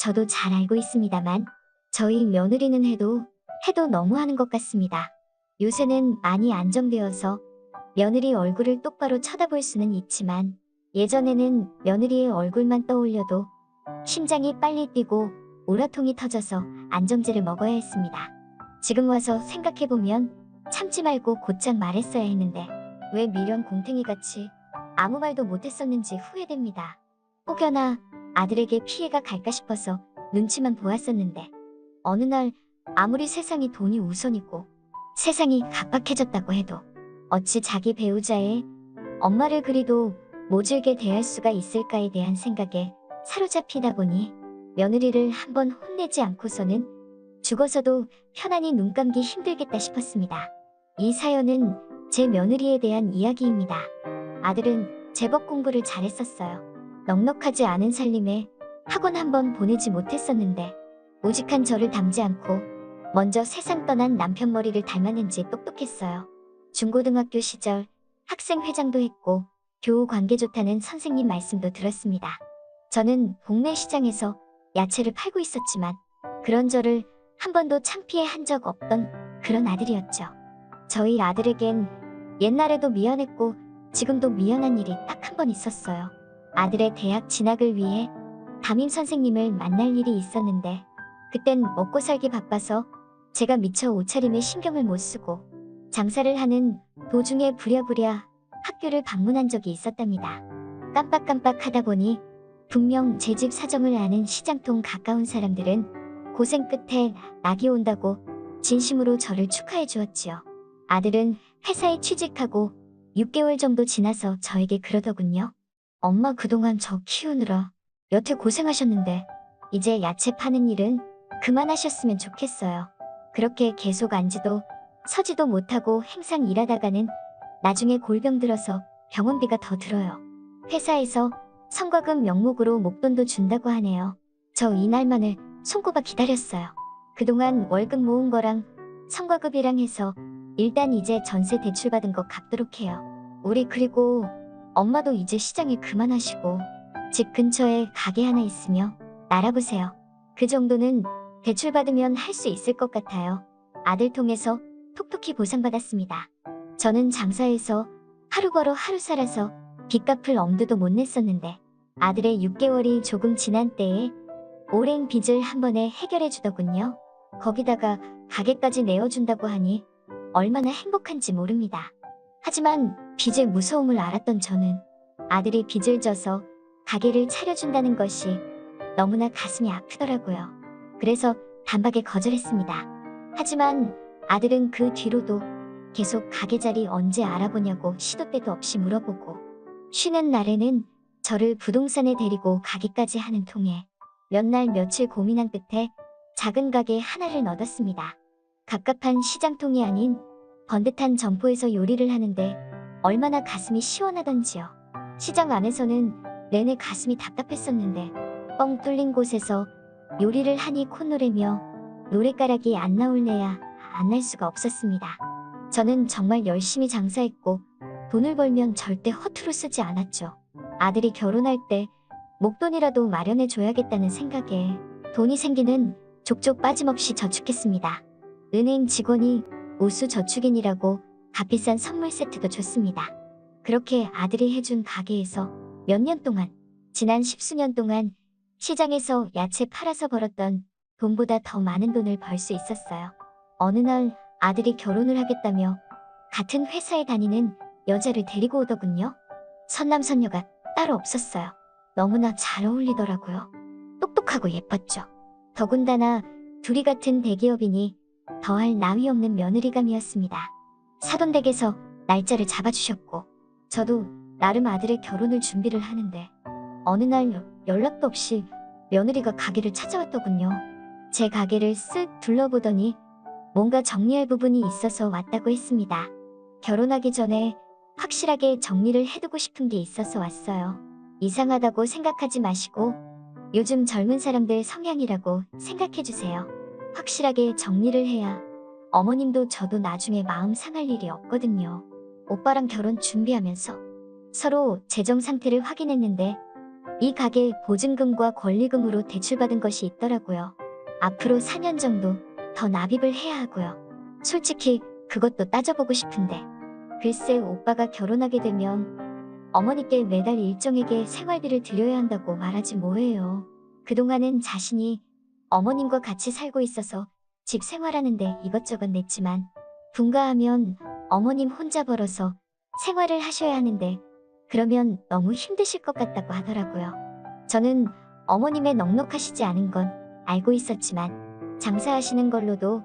저도 잘 알고 있습니다만 저희 며느리는 해도 너무하는 것 같습니다. 요새는 많이 안정되어서 며느리 얼굴을 똑바로 쳐다볼 수는 있지만 예전에는 며느리의 얼굴만 떠올려도 심장이 빨리 뛰고 오라통이 터져서 안정제를 먹어야 했습니다. 지금 와서 생각해보면 참지 말고 곧장 말했어야 했는데 왜 미련 곰탱이같이 아무 말도 못했었는지 후회됩니다. 혹여나 아들에게 피해가 갈까 싶어서 눈치만 보았었는데 어느 날 아무리 세상이 돈이 우선이고 세상이 각박해졌다고 해도 어찌 자기 배우자의 엄마를 그리도 모질게 대할 수가 있을까에 대한 생각에 사로잡히다 보니 며느리를 한번 혼내지 않고서는 죽어서도 편안히 눈 감기 힘들겠다 싶었습니다. 이 사연은 제 며느리에 대한 이야기입니다. 아들은 제법 공부를 잘했었어요. 넉넉하지 않은 살림에 학원 한번 보내지 못했었는데 우직한 저를 닮지 않고 먼저 세상 떠난 남편 머리를 닮았는지 똑똑했어요. 중고등학교 시절 학생회장도 했고 교우 관계 좋다는 선생님 말씀도 들었습니다. 저는 동네 시장에서 야채를 팔고 있었지만 그런 저를 한 번도 창피해 한 적 없던 그런 아들이었죠. 저희 아들에겐 옛날에도 미안했고 지금도 미안한 일이 딱 한 번 있었어요. 아들의 대학 진학을 위해 담임 선생님을 만날 일이 있었는데 그땐 먹고 살기 바빠서 제가 미처 옷차림에 신경을 못 쓰고 장사를 하는 도중에 부랴부랴 학교를 방문한 적이 있었답니다. 깜빡깜빡 하다 보니 분명 제 집 사정을 아는 시장통 가까운 사람들은 고생 끝에 낙이 온다고 진심으로 저를 축하해 주었지요. 아들은 회사에 취직하고 6개월 정도 지나서 저에게 그러더군요. 엄마 그동안 저 키우느라 여태 고생하셨는데 이제 야채 파는 일은 그만하셨으면 좋겠어요. 그렇게 계속 앉지도 서지도 못하고 행상 일하다가는 나중에 골병 들어서 병원비가 더 들어요. 회사에서 성과급 명목으로 목돈도 준다고 하네요. 저 이날만을 손꼽아 기다렸어요. 그동안 월급 모은 거랑 성과급이랑 해서 일단 이제 전세 대출 받은 거 갚도록 해요. 우리 그리고 엄마도 이제 시장일 그만하시고 집 근처에 가게 하나 있으며 알아보세요. 그 정도는 대출 받으면 할 수 있을 것 같아요. 아들 통해서 톡톡히 보상받았습니다. 저는 장사해서 하루 벌어 하루 살아서 빚 갚을 엄두도 못 냈었는데 아들의 6개월이 조금 지난 때에 오랜 빚을 한 번에 해결해 주더군요. 거기다가 가게까지 내어준다고 하니 얼마나 행복한지 모릅니다. 하지만 빚의 무서움을 알았던 저는 아들이 빚을 져서 가게를 차려준다는 것이 너무나 가슴이 아프더라고요. 그래서 단박에 거절했습니다. 하지만 아들은 그 뒤로도 계속 가게 자리 언제 알아보냐고 시도 때도 없이 물어보고 쉬는 날에는 저를 부동산에 데리고 가기까지 하는 통에 몇 날 며칠 고민한 끝에 작은 가게 하나를 얻었습니다. 갑갑한 시장통이 아닌 번듯한 점포에서 요리를 하는데 얼마나 가슴이 시원하던지요. 시장 안에서는 내내 가슴이 답답했었는데 뻥 뚫린 곳에서 요리를 하니 콧노래며 노랫가락이 안 나올래야 안 날 수가 없었습니다. 저는 정말 열심히 장사했고 돈을 벌면 절대 허투루 쓰지 않았죠. 아들이 결혼할 때 목돈이라도 마련해 줘야겠다는 생각에 돈이 생기는 족족 빠짐없이 저축했습니다. 은행 직원이 우수 저축인이라고 값비싼 선물 세트도 줬습니다. 그렇게 아들이 해준 가게에서 몇 년 동안, 지난 10수년 동안 시장에서 야채 팔아서 벌었던 돈보다 더 많은 돈을 벌 수 있었어요. 어느 날 아들이 결혼을 하겠다며 같은 회사에 다니는 여자를 데리고 오더군요. 선남선녀가 따로 없었어요. 너무나 잘 어울리더라고요. 똑똑하고 예뻤죠. 더군다나 둘이 같은 대기업이니 더할 나위 없는 며느리감이었습니다. 사돈댁에서 날짜를 잡아주셨고 저도 나름 아들의 결혼을 준비를 하는데 어느 날 연락도 없이 며느리가 가게를 찾아왔더군요. 제 가게를 쓱 둘러보더니 뭔가 정리할 부분이 있어서 왔다고 했습니다. 결혼하기 전에 확실하게 정리를 해두고 싶은 게 있어서 왔어요. 이상하다고 생각하지 마시고 요즘 젊은 사람들 성향이라고 생각해주세요. 확실하게 정리를 해야 어머님도 저도 나중에 마음 상할 일이 없거든요. 오빠랑 결혼 준비하면서 서로 재정 상태를 확인했는데 이 가게 보증금과 권리금으로 대출받은 것이 있더라고요. 앞으로 4년 정도 더 납입을 해야 하고요. 솔직히 그것도 따져보고 싶은데 글쎄 오빠가 결혼하게 되면 어머니께 매달 일정에게 생활비를 드려야 한다고 말하지 뭐해요. 그동안은 자신이 어머님과 같이 살고 있어서 집 생활하는데 이것저것 냈지만 분가하면 어머님 혼자 벌어서 생활을 하셔야 하는데 그러면 너무 힘드실 것 같다고 하더라고요. 저는 어머님의 넉넉하시지 않은 건 알고 있었지만 장사하시는 걸로도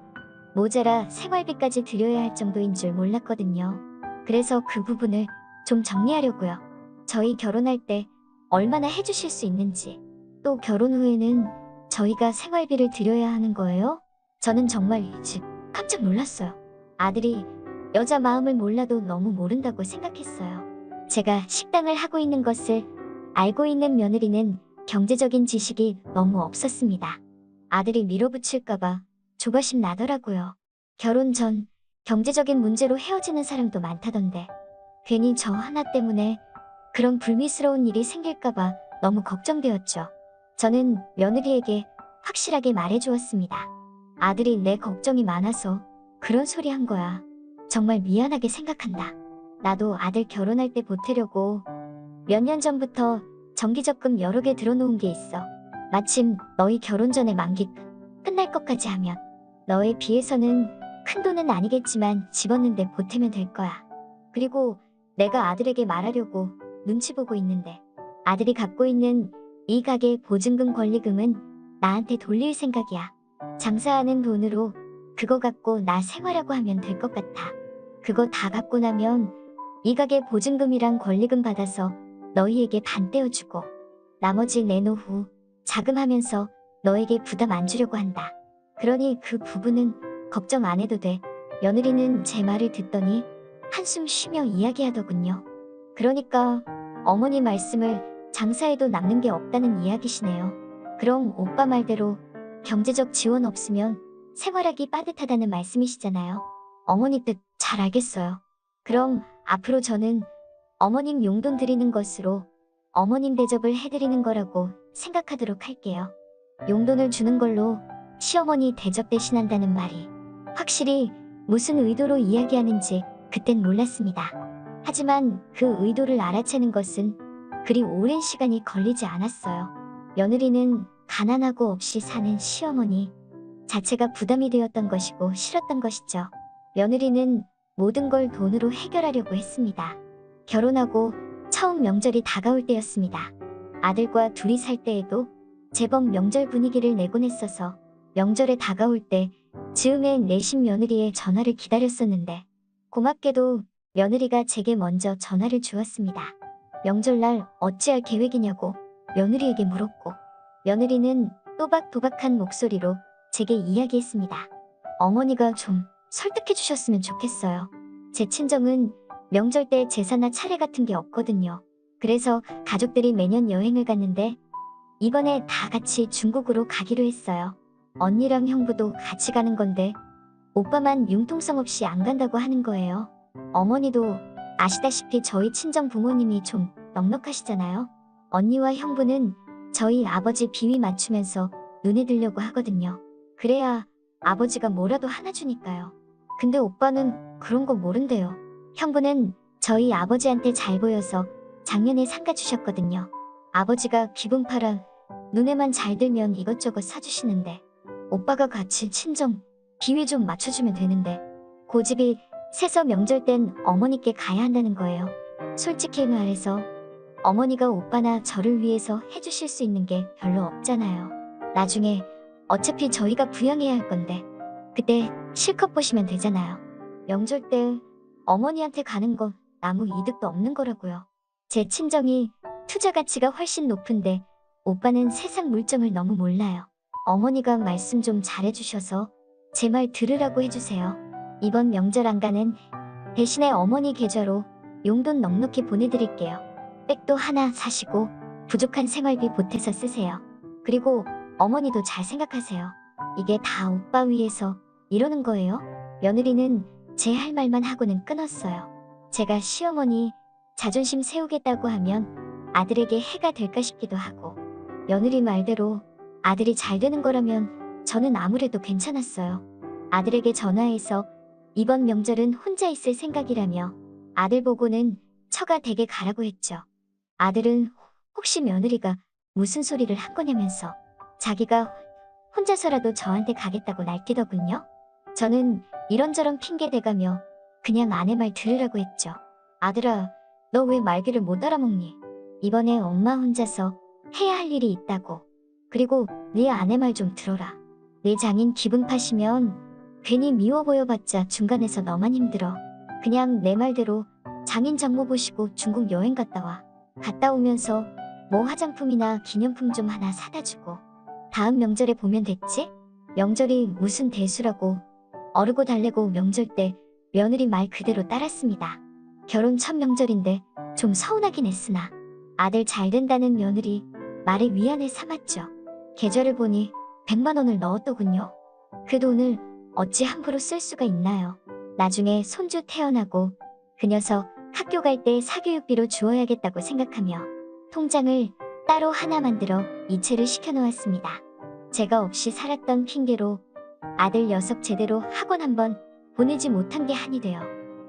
모자라 생활비까지 드려야 할 정도인 줄 몰랐거든요. 그래서 그 부분을 좀 정리하려고요. 저희 결혼할 때 얼마나 해주실 수 있는지, 또 결혼 후에는 저희가 생활비를 드려야 하는 거예요? 저는 정말 일찍 깜짝 놀랐어요. 아들이 여자 마음을 몰라도 너무 모른다고 생각했어요. 제가 식당을 하고 있는 것을 알고 있는 며느리는 경제적인 지식이 너무 없었습니다. 아들이 밀어붙일까봐 조바심 나더라고요. 결혼 전 경제적인 문제로 헤어지는 사람도 많다던데 괜히 저 하나 때문에 그런 불미스러운 일이 생길까봐 너무 걱정되었죠. 저는 며느리에게 확실하게 말해주었습니다. 아들이 내 걱정이 많아서 그런 소리 한 거야. 정말 미안하게 생각한다. 나도 아들 결혼할 때 보태려고 몇 년 전부터 정기적금 여러 개 들어놓은 게 있어. 마침 너희 결혼 전에 만기 끝날 것까지 하면 너에 비해서는 큰 돈은 아니겠지만 집었는데 보태면 될 거야. 그리고 내가 아들에게 말하려고 눈치 보고 있는데 아들이 갖고 있는 이 가게 보증금 권리금은 나한테 돌릴 생각이야. 장사하는 돈으로 그거 갖고 나 생활하고 하면 될 것 같아. 그거 다 갖고 나면 이 가게 보증금이랑 권리금 받아서 너희에게 반 떼어주고 나머지 내 노후 자금하면서 너에게 부담 안 주려고 한다. 그러니 그 부분은 걱정 안 해도 돼. 며느리는 제 말을 듣더니 한숨 쉬며 이야기하더군요. 그러니까 어머니 말씀을 장사해도 남는 게 없다는 이야기시네요. 그럼 오빠 말대로 경제적 지원 없으면 생활하기 빠듯하다는 말씀이시잖아요. 어머니 뜻 잘 알겠어요. 그럼 앞으로 저는 어머님 용돈 드리는 것으로 어머님 대접을 해드리는 거라고 생각하도록 할게요. 용돈을 주는 걸로 시어머니 대접 대신한다는 말이 확실히 무슨 의도로 이야기하는지 그땐 몰랐습니다. 하지만 그 의도를 알아채는 것은 그리 오랜 시간이 걸리지 않았어요. 며느리는 가난하고 없이 사는 시어머니 자체가 부담이 되었던 것이고 싫었던 것이죠. 며느리는 모든 걸 돈으로 해결하려고 했습니다. 결혼하고 처음 명절이 다가올 때였습니다. 아들과 둘이 살 때에도 제법 명절 분위기를 내곤 했어서 명절에 다가올 때 즈음에 내신 며느리의 전화를 기다렸었는데 고맙게도 며느리가 제게 먼저 전화를 주었습니다. 명절날 어찌할 계획이냐고 며느리에게 물었고 며느리는 또박또박한 목소리로 제게 이야기했습니다. 어머니가 좀 설득해 주셨으면 좋겠어요. 제 친정은 명절 때 제사나 차례 같은 게 없거든요. 그래서 가족들이 매년 여행을 갔는데 이번에 다 같이 중국으로 가기로 했어요. 언니랑 형부도 같이 가는 건데 오빠만 융통성 없이 안 간다고 하는 거예요. 어머니도 아시다시피 저희 친정 부모님이 좀 넉넉하시잖아요. 언니와 형부는 저희 아버지 비위 맞추면서 눈에 들려고 하거든요. 그래야 아버지가 뭐라도 하나 주니까요. 근데 오빠는 그런 거 모른대요. 형부는 저희 아버지한테 잘 보여서 작년에 상가 주셨거든요. 아버지가 기분 팔아 눈에만 잘 들면 이것저것 사주시는데 오빠가 같이 친정 비위 좀 맞춰주면 되는데 고집이 세서 명절 땐 어머니께 가야 한다는 거예요. 솔직히 말해서 어머니가 오빠나 저를 위해서 해주실 수 있는 게 별로 없잖아요. 나중에 어차피 저희가 부양해야 할 건데 그때 실컷 보시면 되잖아요. 명절 때 어머니한테 가는 건 아무 이득도 없는 거라고요. 제 친정이 투자 가치가 훨씬 높은데 오빠는 세상 물정을 너무 몰라요. 어머니가 말씀 좀 잘해주셔서 제 말 들으라고 해주세요. 이번 명절 안가는 대신에 어머니 계좌로 용돈 넉넉히 보내드릴게요. 백도 하나 사시고 부족한 생활비 보태서 쓰세요. 그리고 어머니도 잘 생각하세요. 이게 다 오빠 위해서 이러는 거예요? 며느리는 제 할 말만 하고는 끊었어요. 제가 시어머니 자존심 세우겠다고 하면 아들에게 해가 될까 싶기도 하고 며느리 말대로 아들이 잘 되는 거라면 저는 아무래도 괜찮았어요. 아들에게 전화해서 이번 명절은 혼자 있을 생각이라며 아들 보고는 처가 댁에 가라고 했죠. 아들은 혹시 며느리가 무슨 소리를 한 거냐면서 자기가 혼자서라도 저한테 가겠다고 날뛰더군요. 저는 이런저런 핑계 대가며 그냥 아내 말 들으라고 했죠. 아들아, 너 왜 말귀를 못 알아먹니? 이번에 엄마 혼자서 해야 할 일이 있다고. 그리고 네 아내 말 좀 들어라. 내 장인 기분 파시면 괜히 미워 보여봤자 중간에서 너만 힘들어. 그냥 내 말대로 장인 장모 보시고 중국 여행 갔다 와. 갔다 오면서 뭐 화장품이나 기념품 좀 하나 사다 주고 다음 명절에 보면 됐지? 명절이 무슨 대수라고 어르고 달래고 명절 때 며느리 말 그대로 따랐습니다. 결혼 첫 명절인데 좀 서운하긴 했으나 아들 잘 된다는 며느리 말에 위안을 삼았죠. 계좌를 보니 100만 원을 넣었더군요. 그 돈을 어찌 함부로 쓸 수가 있나요? 나중에 손주 태어나고 그 녀석 학교 갈 때 사교육비로 주어야겠다고 생각하며 통장을 따로 하나 만들어 이체를 시켜놓았습니다. 제가 없이 살았던 핑계로 아들 녀석 제대로 학원 한번 보내지 못한 게 한이 되어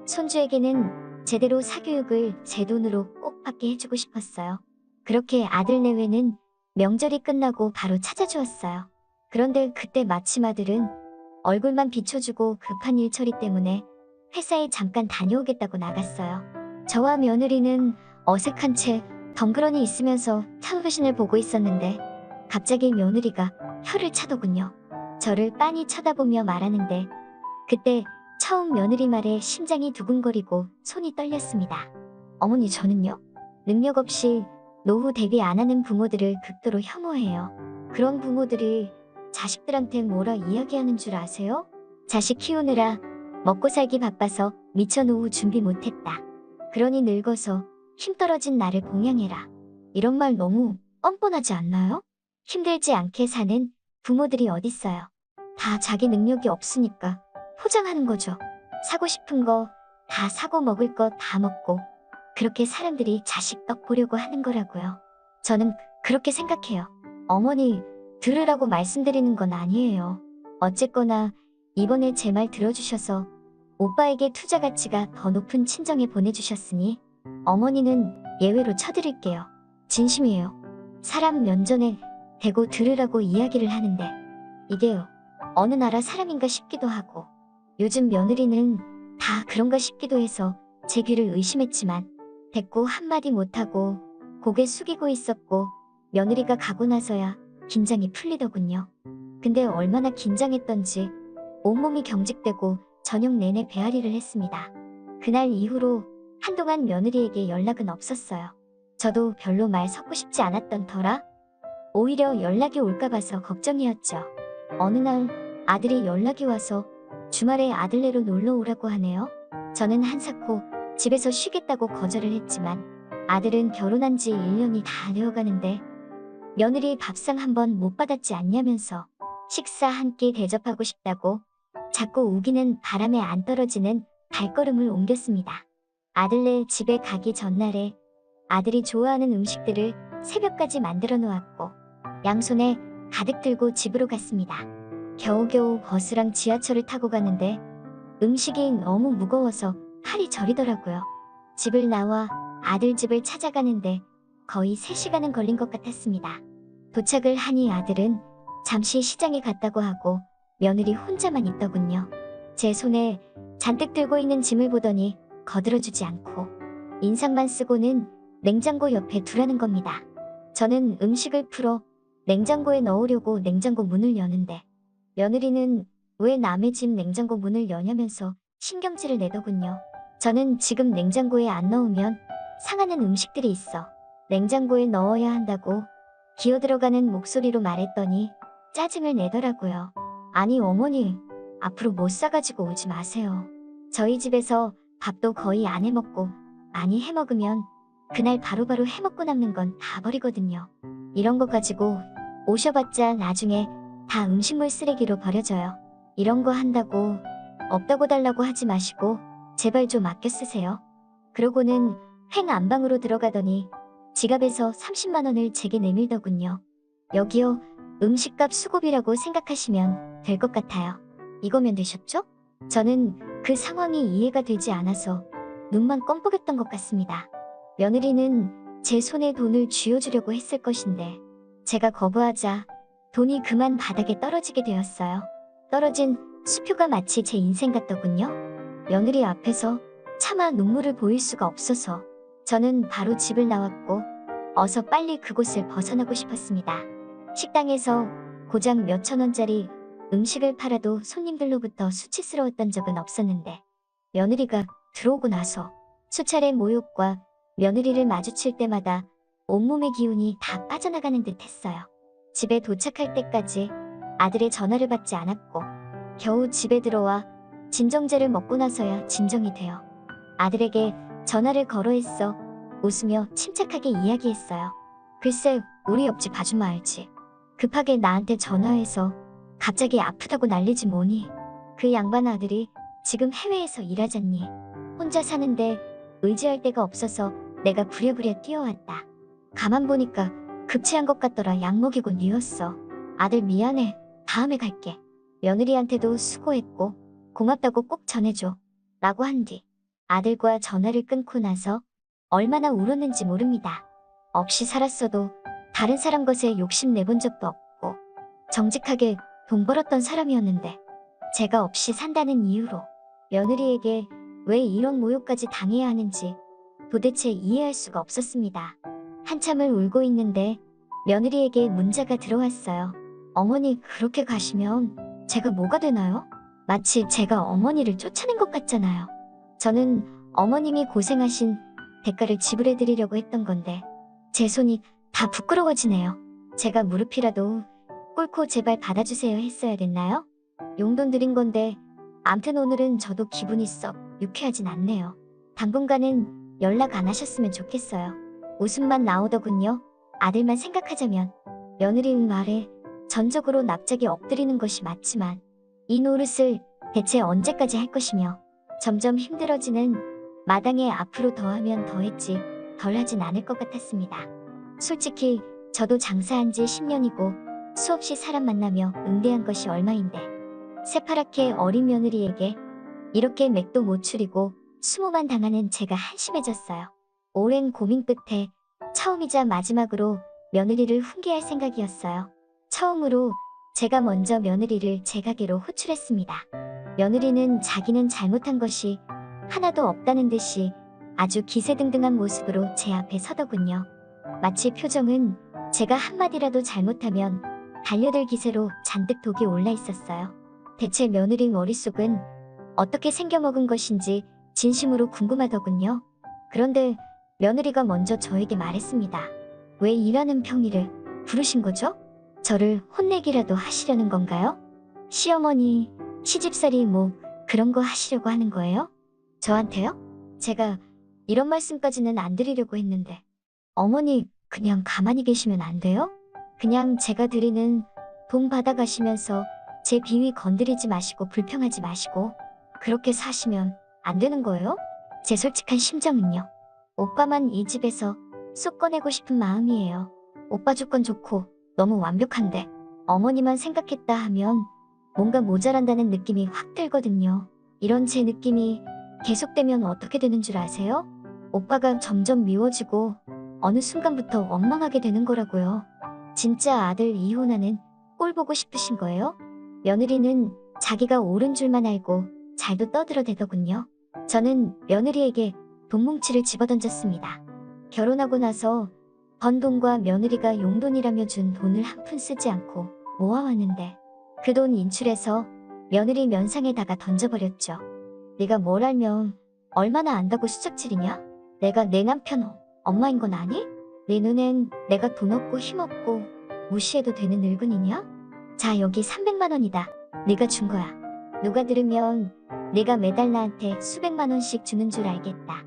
손주에게는 제대로 사교육을 제 돈으로 꼭 받게 해주고 싶었어요. 그렇게 아들 내외는 명절이 끝나고 바로 찾아주었어요. 그런데 그때 마침 아들은 얼굴만 비춰주고 급한 일 처리 때문에 회사에 잠깐 다녀오겠다고 나갔어요. 저와 며느리는 어색한 채 덩그러니 있으면서 텔레비전을 보고 있었는데 갑자기 며느리가 혀를 차더군요. 저를 빤히 쳐다보며 말하는데 그때 처음 며느리 말에 심장이 두근거리고 손이 떨렸습니다. 어머니, 저는요, 능력 없이 노후 대비 안 하는 부모들을 극도로 혐오해요. 그런 부모들이 자식들한테 뭐라 이야기하는 줄 아세요? 자식 키우느라 먹고 살기 바빠서 미처 노후 준비 못했다. 그러니 늙어서 힘 떨어진 나를 봉양해라. 이런 말 너무 뻔뻔하지 않나요? 힘들지 않게 사는 부모들이 어딨어요. 다 자기 능력이 없으니까 포장하는 거죠. 사고 싶은 거 다 사고 먹을 거 다 먹고 그렇게 사람들이 자식 떡 보려고 하는 거라고요. 저는 그렇게 생각해요. 어머니, 들으라고 말씀드리는 건 아니에요. 어쨌거나 이번에 제 말 들어주셔서 오빠에게 투자 가치가 더 높은 친정에 보내주셨으니 어머니는 예외로 쳐드릴게요. 진심이에요. 사람 면전에 대고 들으라고 이야기를 하는데 이게요, 어느 나라 사람인가 싶기도 하고 요즘 며느리는 다 그런가 싶기도 해서 제 귀를 의심했지만 대꾸 한마디 못하고 고개 숙이고 있었고 며느리가 가고 나서야 긴장이 풀리더군요. 근데 얼마나 긴장했던지 온몸이 경직되고 저녁 내내 배앓이를 했습니다. 그날 이후로 한동안 며느리에게 연락은 없었어요. 저도 별로 말 섞고 싶지 않았던 터라 오히려 연락이 올까 봐서 걱정이었죠. 어느 날 아들이 연락이 와서 주말에 아들네로 놀러 오라고 하네요. 저는 한사코 집에서 쉬겠다고 거절을 했지만 아들은 결혼한 지 1년이 다 되어가는데 며느리 밥상 한 번 못 받았지 않냐면서 식사 한 끼 대접하고 싶다고 자꾸 우기는 바람에 안 떨어지는 발걸음을 옮겼습니다. 아들네 집에 가기 전날에 아들이 좋아하는 음식들을 새벽까지 만들어 놓았고 양손에 가득 들고 집으로 갔습니다. 겨우겨우 버스랑 지하철을 타고 가는데 음식이 너무 무거워서 팔이 저리더라고요. 집을 나와 아들 집을 찾아가는데 거의 3시간은 걸린 것 같았습니다. 도착을 하니 아들은 잠시 시장에 갔다고 하고 며느리 혼자만 있더군요. 제 손에 잔뜩 들고 있는 짐을 보더니 거들어주지 않고 인상만 쓰고는 냉장고 옆에 두라는 겁니다. 저는 음식을 풀어 냉장고에 넣으려고 냉장고 문을 여는데 며느리는 왜 남의 집 냉장고 문을 여냐면서 신경질을 내더군요. 저는 지금 냉장고에 안 넣으면 상하는 음식들이 있어 냉장고에 넣어야 한다고 기어들어가는 목소리로 말했더니 짜증을 내더라고요. 아니 어머니, 앞으로 못 사가지고 오지 마세요. 저희 집에서 밥도 거의 안 해먹고 많이 해먹으면 그날 바로바로 해먹고 남는 건 다 버리거든요. 이런 거 가지고 오셔봤자 나중에 다 음식물 쓰레기로 버려져요. 이런 거 한다고 없다고 달라고 하지 마시고 제발 좀 아껴 쓰세요. 그러고는 횡 안방으로 들어가더니 지갑에서 30만 원을 제게 내밀더군요. 여기요. 음식값 수고비라고 생각하시면 될 것 같아요. 이거면 되셨죠? 저는 그 상황이 이해가 되지 않아서 눈만 껌뻑였던 것 같습니다. 며느리는 제 손에 돈을 쥐어주려고 했을 것인데 제가 거부하자 돈이 그만 바닥에 떨어지게 되었어요. 떨어진 수표가 마치 제 인생 같더군요. 며느리 앞에서 차마 눈물을 보일 수가 없어서 저는 바로 집을 나왔고 어서 빨리 그곳을 벗어나고 싶었습니다. 식당에서 고작 몇천 원짜리 음식을 팔아도 손님들로부터 수치스러웠던 적은 없었는데 며느리가 들어오고 나서 수차례 모욕과 며느리를 마주칠 때마다 온몸의 기운이 다 빠져나가는 듯 했어요. 집에 도착할 때까지 아들의 전화를 받지 않았고 겨우 집에 들어와 진정제를 먹고 나서야 진정이 되어 아들에게 전화를 걸어 했어 웃으며 침착하게 이야기했어요. 글쎄 우리 옆집 아줌마 알지? 급하게 나한테 전화해서 갑자기 아프다고 난리지 뭐니. 그 양반 아들이 지금 해외에서 일하잖니. 혼자 사는데 의지할 데가 없어서 내가 부랴부랴 뛰어왔다. 가만 보니까 급체한 것 같더라. 약 먹이고 뉘웠어. 아들 미안해. 다음에 갈게. 며느리한테도 수고했고 고맙다고 꼭 전해줘. 라고 한 뒤 아들과 전화를 끊고 나서 얼마나 울었는지 모릅니다. 없이 살았어도 다른 사람 것에 욕심 내본 적도 없고 정직하게 돈 벌었던 사람이었는데 제가 없이 산다는 이유로 며느리에게 왜 이런 모욕까지 당해야 하는지 도대체 이해할 수가 없었습니다. 한참을 울고 있는데 며느리에게 문자가 들어왔어요. 어머니 그렇게 가시면 제가 뭐가 되나요? 마치 제가 어머니를 쫓아낸 것 같잖아요. 저는 어머님이 고생하신 대가를 지불해 드리려고 했던 건데 제 손이 다 부끄러워지네요. 제가 무릎이라도 꿇고 제발 받아주세요 했어야 됐나요? 용돈 드린 건데 암튼 오늘은 저도 기분이 썩 유쾌하진 않네요. 당분간은 연락 안 하셨으면 좋겠어요. 웃음만 나오더군요. 아들만 생각하자면 며느리 말에 전적으로 납작이 엎드리는 것이 맞지만 이 노릇을 대체 언제까지 할 것이며 점점 힘들어지는 마당에 앞으로 더하면 더했지 덜하진 않을 것 같았습니다. 솔직히 저도 장사한 지 10년이고 수없이 사람 만나며 응대한 것이 얼마인데 새파랗게 어린 며느리에게 이렇게 맥도 못 추리고 수모만 당하는 제가 한심해졌어요. 오랜 고민 끝에 처음이자 마지막으로 며느리를 훈계할 생각이었어요. 처음으로 제가 먼저 며느리를 제 가게로 호출했습니다. 며느리는 자기는 잘못한 것이 하나도 없다는 듯이 아주 기세등등한 모습으로 제 앞에 서더군요. 마치 표정은 제가 한마디라도 잘못하면 달려들 기세로 잔뜩 독이 올라 있었어요. 대체 며느리 머릿속은 어떻게 생겨먹은 것인지 진심으로 궁금하더군요. 그런데 며느리가 먼저 저에게 말했습니다. 왜 일하는 평일에 부르신 거죠? 저를 혼내기라도 하시려는 건가요? 시어머니, 시집살이 뭐 그런 거 하시려고 하는 거예요? 저한테요? 제가 이런 말씀까지는 안 드리려고 했는데 어머니 그냥 가만히 계시면 안 돼요? 그냥 제가 드리는 돈 받아가시면서 제 비위 건드리지 마시고 불평하지 마시고 그렇게 사시면 안 되는 거예요? 제 솔직한 심정은요. 오빠만 이 집에서 쏙 꺼내고 싶은 마음이에요. 오빠 조건 좋고 너무 완벽한데 어머니만 생각했다 하면 뭔가 모자란다는 느낌이 확 들거든요. 이런 제 느낌이 계속되면 어떻게 되는 줄 아세요? 오빠가 점점 미워지고 어느 순간부터 원망하게 되는 거라고요. 진짜 아들 이혼하는 꼴 보고 싶으신 거예요? 며느리는 자기가 옳은 줄만 알고 잘도 떠들어대더군요. 저는 며느리에게 돈뭉치를 집어던졌습니다. 결혼하고 나서 번 돈과 며느리가 용돈이라며 준 돈을 한 푼 쓰지 않고 모아왔는데 그 돈 인출해서 며느리 면상에다가 던져버렸죠. 네가 뭘 알면 얼마나 안다고 수작질이냐? 내가 내 남편 엄마인 건 아니? 내 눈엔 내가 돈 없고 힘 없고 무시해도 되는 늙은이냐? 자 여기 300만 원이다. 네가 준 거야. 누가 들으면 네가 매달 나한테 수백만 원씩 주는 줄 알겠다.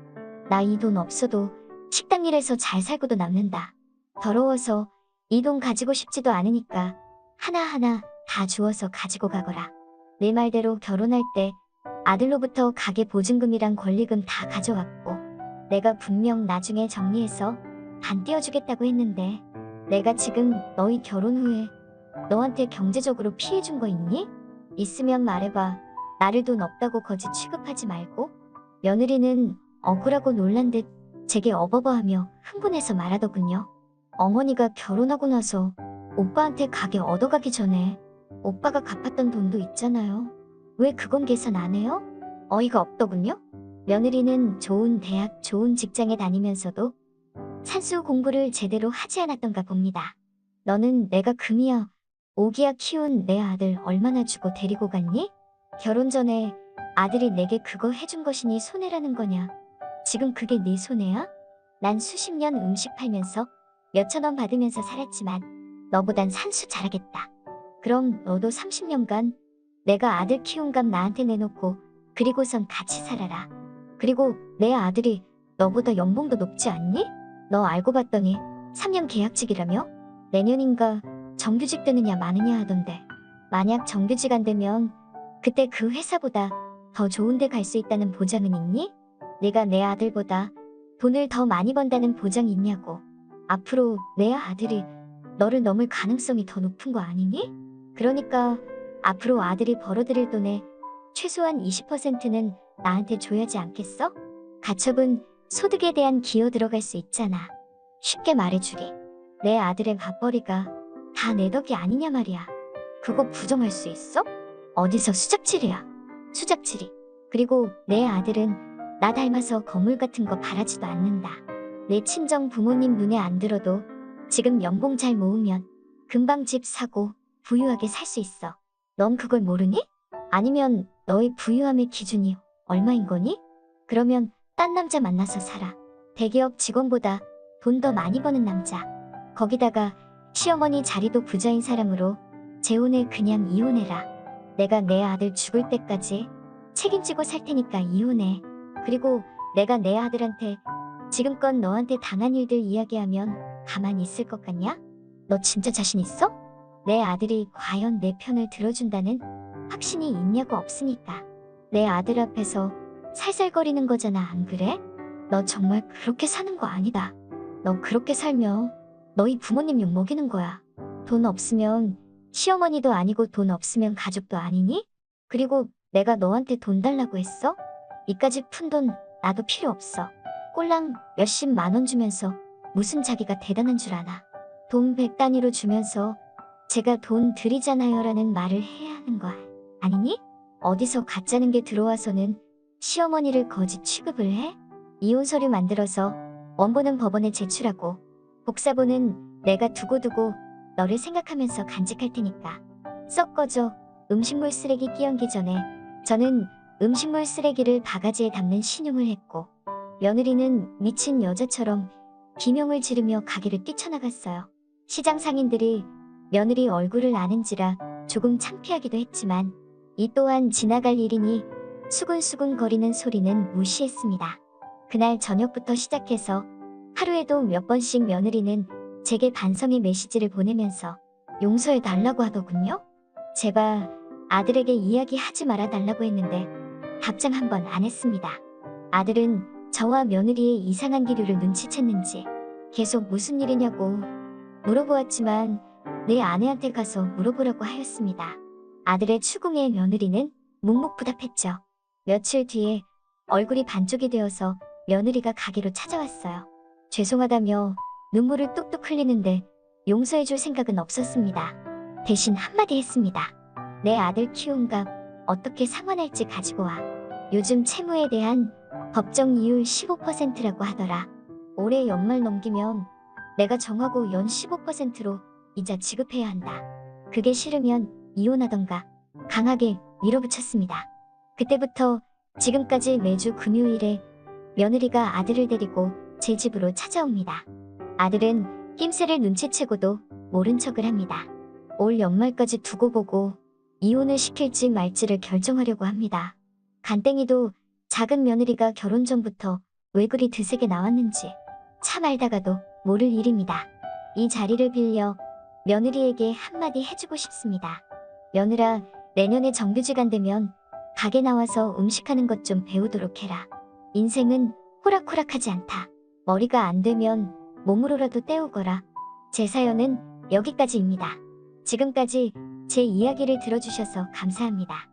나 이 돈 없어도 식당 일해서 잘 살고도 남는다. 더러워서 이 돈 가지고 싶지도 않으니까 하나하나 다 주워서 가지고 가거라. 내 말대로 결혼할 때 아들로부터 가게 보증금이랑 권리금 다 가져왔고 내가 분명 나중에 정리해서 반 띄워주겠다고 했는데 내가 지금 너희 결혼 후에 너한테 경제적으로 피해준 거 있니? 있으면 말해봐. 나를 돈 없다고 거지 취급하지 말고. 며느리는 억울하고 놀란 듯 제게 어버버하며 흥분해서 말하더군요. 어머니가 결혼하고 나서 오빠한테 가게 얻어가기 전에 오빠가 갚았던 돈도 있잖아요. 왜 그건 계산 안 해요? 어이가 없더군요. 며느리는 좋은 대학, 좋은 직장에 다니면서도 산수 공부를 제대로 하지 않았던가 봅니다. 너는 내가 금이야 오기야 키운 내 아들 얼마나 주고 데리고 갔니? 결혼 전에 아들이 내게 그거 해준 것이니 손해라는 거냐? 지금 그게 네 손해야? 난 수십 년 음식 팔면서 몇천 원 받으면서 살았지만 너보단 산수 잘하겠다. 그럼 너도 30년간 내가 아들 키운 값 나한테 내놓고 그리고선 같이 살아라. 그리고 내 아들이 너보다 연봉도 높지 않니? 너 알고 봤더니 3년 계약직이라며? 내년인가 정규직 되느냐 마느냐 하던데. 만약 정규직 안 되면 그때 그 회사보다 더 좋은 데 갈 수 있다는 보장은 있니? 내가 내 아들보다 돈을 더 많이 번다는 보장이 있냐고. 앞으로 내 아들이 너를 넘을 가능성이 더 높은 거 아니니? 그러니까 앞으로 아들이 벌어들일 돈의 최소한 20%는 나한테 줘야지 않겠어? 가처분 소득에 대한 기여 들어갈 수 있잖아. 쉽게 말해주리. 내 아들의 밥벌이가 다 내 덕이 아니냐 말이야. 그거 부정할 수 있어? 어디서 수작질이야. 수작질이. 그리고 내 아들은 나 닮아서 건물 같은 거 바라지도 않는다. 내 친정 부모님 눈에 안 들어도 지금 연봉 잘 모으면 금방 집 사고 부유하게 살 수 있어. 넌 그걸 모르니? 아니면 너의 부유함의 기준이 얼마인 거니? 그러면 딴 남자 만나서 살아. 대기업 직원보다 돈 더 많이 버는 남자. 거기다가 시어머니 자리도 부자인 사람으로 재혼해. 그냥 이혼해라. 내가 내 아들 죽을 때까지 책임지고 살 테니까 이혼해. 그리고 내가 내 아들한테 지금껏 너한테 당한 일들 이야기하면 가만히 있을 것 같냐? 너 진짜 자신 있어? 내 아들이 과연 내 편을 들어준다는 확신이 있냐고. 없으니까. 내 아들 앞에서 살살거리는 거잖아, 안 그래? 너 정말 그렇게 사는 거 아니다. 너 그렇게 살면 너희 부모님 욕먹이는 거야. 돈 없으면 시어머니도 아니고 돈 없으면 가족도 아니니? 그리고 내가 너한테 돈 달라고 했어? 이까지 푼 돈 나도 필요 없어. 꼴랑 몇십만 원 주면서 무슨 자기가 대단한 줄 아나. 돈 100단위로 주면서 제가 돈 드리잖아요 라는 말을 해야 하는 거 아니니? 어디서 가짜는 게 들어와서는 시어머니를 거짓 취급을 해? 이혼 서류 만들어서 원본은 법원에 제출하고 복사본은 내가 두고두고 너를 생각하면서 간직할 테니까 썩 꺼져. 음식물 쓰레기 끼얹기 전에 저는 음식물 쓰레기를 바가지에 담는 신용을 했고 며느리는 미친 여자처럼 비명을 지르며 가게를 뛰쳐나갔어요. 시장 상인들이 며느리 얼굴을 아는지라 조금 창피하기도 했지만 이 또한 지나갈 일이니 수근수근 거리는 소리는 무시했습니다. 그날 저녁부터 시작해서 하루에도 몇 번씩 며느리는 제게 반성의 메시지를 보내면서 용서해 달라고 하더군요. 제발 아들에게 이야기하지 말아 달라고 했는데 답장 한 번 안 했습니다. 아들은 저와 며느리의 이상한 기류를 눈치챘는지 계속 무슨 일이냐고 물어보았지만 내 아내한테 가서 물어보라고 하였습니다. 아들의 추궁에 며느리는 묵묵부답했죠. 며칠 뒤에 얼굴이 반쪽이 되어서 며느리가 가게로 찾아왔어요. 죄송하다며 눈물을 뚝뚝 흘리는데 용서해줄 생각은 없었습니다. 대신 한마디 했습니다. 내 아들 키운 값 어떻게 상환할지 가지고 와. 요즘 채무에 대한 법정 이율 15%라고 하더라. 올해 연말 넘기면 내가 정하고 연 15%로 이자 지급해야 한다. 그게 싫으면 이혼하던가. 강하게 밀어붙였습니다. 그때부터 지금까지 매주 금요일에 며느리가 아들을 데리고 제 집으로 찾아옵니다. 아들은 낌새를 눈치채고도 모른 척을 합니다. 올 연말까지 두고 보고 이혼을 시킬지 말지를 결정하려고 합니다. 간땡이도 작은 며느리가 결혼 전부터 왜 그리 드세게 나왔는지 참 알다가도 모를 일입니다. 이 자리를 빌려 며느리에게 한마디 해주고 싶습니다. 며느라, 내년에 정규직 안 되면 가게 나와서 음식하는 것 좀 배우도록 해라. 인생은 호락호락하지 않다. 머리가 안 되면 몸으로라도 때우거라. 제 사연은 여기까지입니다. 지금까지 제 이야기를 들어주셔서 감사합니다.